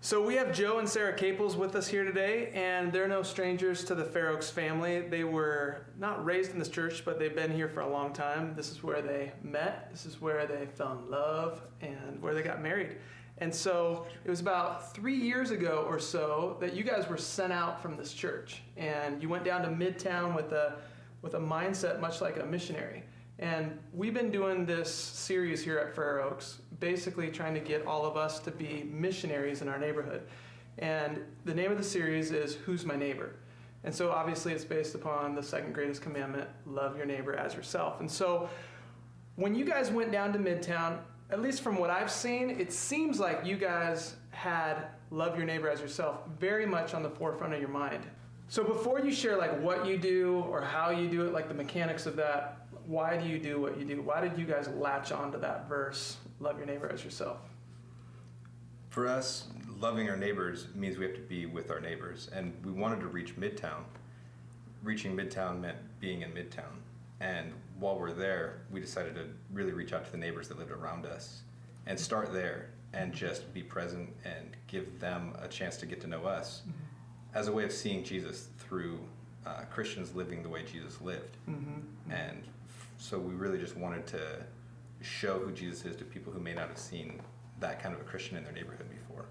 So we have Joe and Sarah Caples with us here today, and they're no strangers to the Fair Oaks family. They were not raised in this church, but they've been here for a long time. This is where they met. This is where they fell in love and where they got married. And so it was about 3 years ago or so that you guys were sent out from this church, and you went down to Midtown with a mindset much like a missionary. And we've been doing this series here at Fair Oaks, basically trying to get all of us to be missionaries in our neighborhood. And the name of the series is Who's My Neighbor? And so obviously it's based upon the second greatest commandment, love your neighbor as yourself. And so when you guys went down to Midtown, at least from what I've seen, it seems like you guys had love your neighbor as yourself very much on the forefront of your mind. So before you share like what you do or how you do it, like the mechanics of that, why do you do what you do? Why did you guys latch onto that verse, love your neighbor as yourself? For us, loving our neighbors means we have to be with our neighbors, and we wanted to reach Midtown. Reaching Midtown meant being in Midtown, and while we're there, we decided to really reach out to the neighbors that lived around us and start there and just be present and give them a chance to get to know us as a way of seeing Jesus through Christians living the way Jesus lived. And so we really just wanted to show who Jesus is to people who may not have seen that kind of a Christian in their neighborhood before.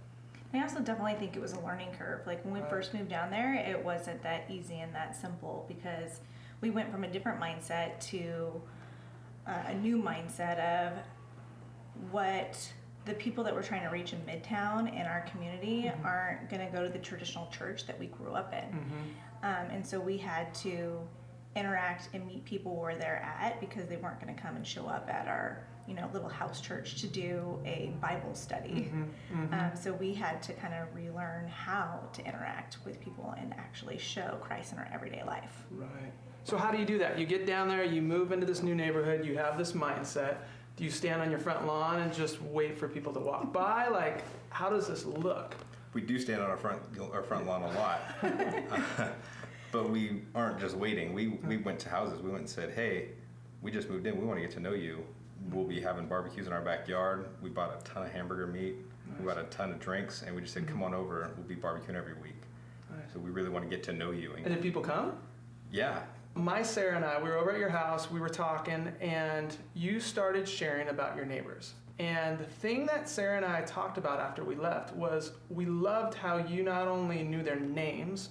I also definitely think it was a learning curve. Like when we first moved down there, it wasn't that easy and that simple because we went from a different mindset to a new mindset of what the people that we're trying to reach in Midtown in our community aren't going to go to the traditional church that we grew up in. And so we had to interact and meet people where they're at because they weren't going to come and show up at our little house church to do a Bible study. So we had to kind of relearn how to interact with people and actually show Christ in our everyday life. Right. So how do you do that? You get down there, you move into this new neighborhood, you have this mindset. Do you stand on your front lawn and just wait for people to walk by? Like, how does this look? We do stand on our front lawn a lot. But we aren't just waiting. We went to houses. We went and said, hey, we just moved in. We want to get to know you. We'll be having barbecues in our backyard. We bought a ton of hamburger meat. We bought a ton of drinks. And we just said, come on over. We'll be barbecuing every week. Nice. So we really want to get to know you. And did people come? Yeah. My Sarah and I, we were over at your house. We were talking. And you started sharing about your neighbors. And the thing that Sarah and I talked about after we left was we loved how you not only knew their names,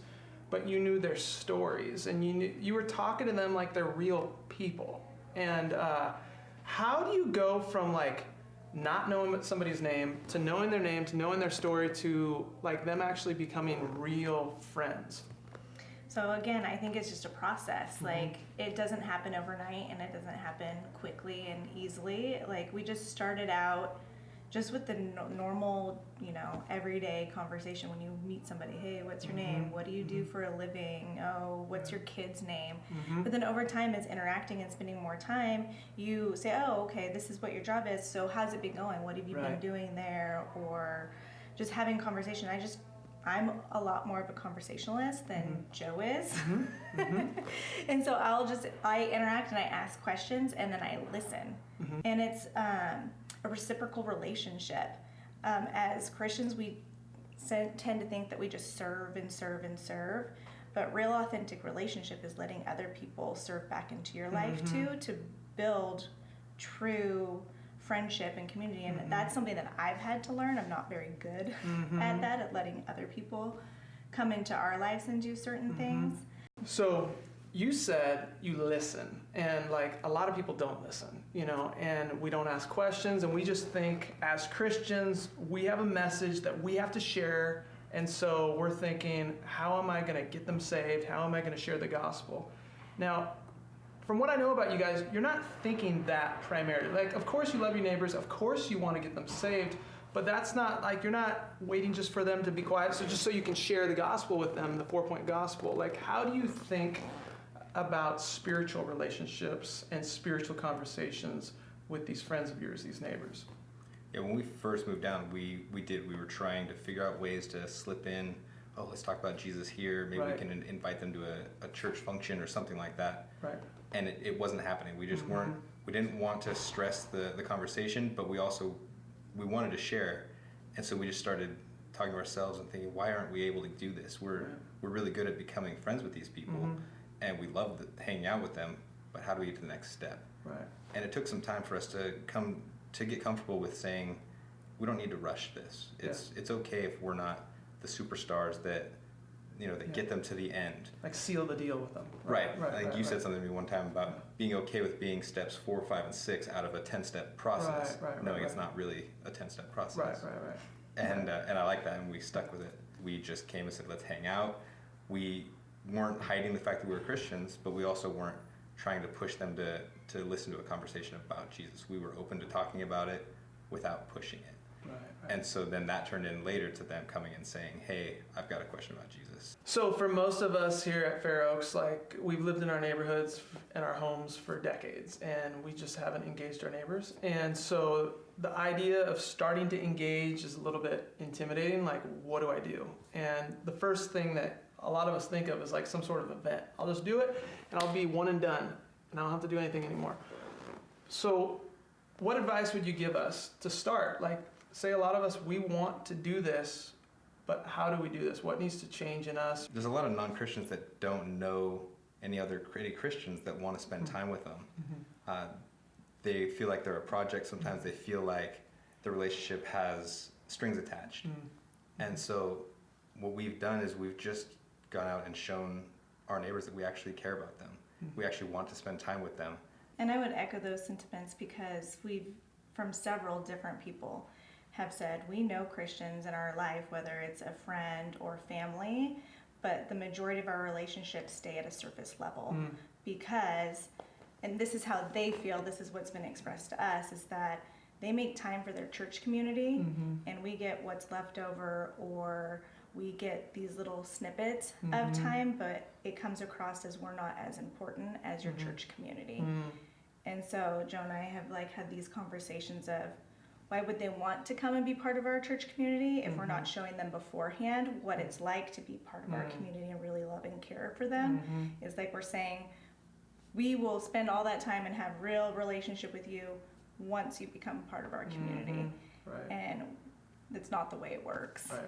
but you knew their stories, and you were talking to them like they're real people. And how do you go from like not knowing somebody's name to knowing their name to knowing their story to like them actually becoming real friends? So again, I think it's just a process. Like it doesn't happen overnight and it doesn't happen quickly and easily. Like we just started out just with the normal, everyday conversation when you meet somebody. Hey, what's your name? What do you do for a living? Oh, what's your kid's name? But then over time, as interacting and spending more time, you say, oh, okay, this is what your job is. So how's it been going? What have you been doing there? Or just having conversation. I'm a lot more of a conversationalist than Joe is. And so I interact and I ask questions and then I listen. And it's a reciprocal relationship. As Christians, we tend to think that we just serve and serve and serve, but real authentic relationship is letting other people serve back into your life too, to build true friendship and community. And that's something that I've had to learn. I'm not very good at that, at letting other people come into our lives and do certain things. So you said you listen, and like a lot of people don't listen, and we don't ask questions, and we just think as Christians, we have a message that we have to share, and so we're thinking, how am I going to get them saved? How am I going to share the gospel? Now, from what I know about you guys, you're not thinking that primarily. Like, of course you love your neighbors, of course you want to get them saved, but that's not like, you're not waiting just for them to be quiet, so just so you can share the gospel with them, the 4-point gospel. Like, how do you think about spiritual relationships and spiritual conversations with these friends of yours, these neighbors? Yeah, when we first moved down, we were trying to figure out ways to slip in, let's talk about Jesus here. Maybe we can invite them to a church function or something like that. Right. And it wasn't happening. We just we didn't want to stress the conversation, but we wanted to share. And so we just started talking to ourselves and thinking, why aren't we able to do this? We're really good at becoming friends with these people, and we love hanging out with them, but how do we get to the next step? Right. And it took some time for us to get comfortable with saying, we don't need to rush this. It's okay if we're not the superstars that get them to the end. Like seal the deal with them. Right. I think you said something to me one time about being okay with being steps 4, 5, and 6 out of a 10-step process, knowing it's not really a 10-step process. Right. And I like that, and we stuck with it. We just came and said, let's hang out. We weren't hiding the fact that we were Christians, but we also weren't trying to push them to listen to a conversation about Jesus. We were open to talking about it without pushing it. Right. And so then that turned in later to them coming and saying, hey, I've got a question about Jesus. So for most of us here at Fair Oaks, like, we've lived in our neighborhoods and our homes for decades, and we just haven't engaged our neighbors. And so the idea of starting to engage is a little bit intimidating. Like, what do I do? And the first thing that a lot of us think of is like some sort of event. I'll just do it, and I'll be one and done, and I don't have to do anything anymore. So what advice would you give us to start? Like, say a lot of us, we want to do this, but how do we do this? What needs to change in us? There's a lot of non-Christians that don't know any Christians that want to spend time with them. They feel like they're a project. Sometimes they feel like the relationship has strings attached. And so what we've done is we've just gone out and shown our neighbors that we actually care about them. We actually want to spend time with them. And I would echo those sentiments, because we've, from several different people, have said we know Christians in our life, whether it's a friend or family, but the majority of our relationships stay at a surface level because, and this is how they feel, this is what's been expressed to us, is that they make time for their church community and we get what's left over, or we get these little snippets of time, but it comes across as we're not as important as your church community. And so Joe and I have had these conversations of, why would they want to come and be part of our church community if we're not showing them beforehand what it's like to be part of our community and really love and care for them? It's like we're saying, we will spend all that time and have real relationship with you once you become part of our community. And it's not the way it works. Right.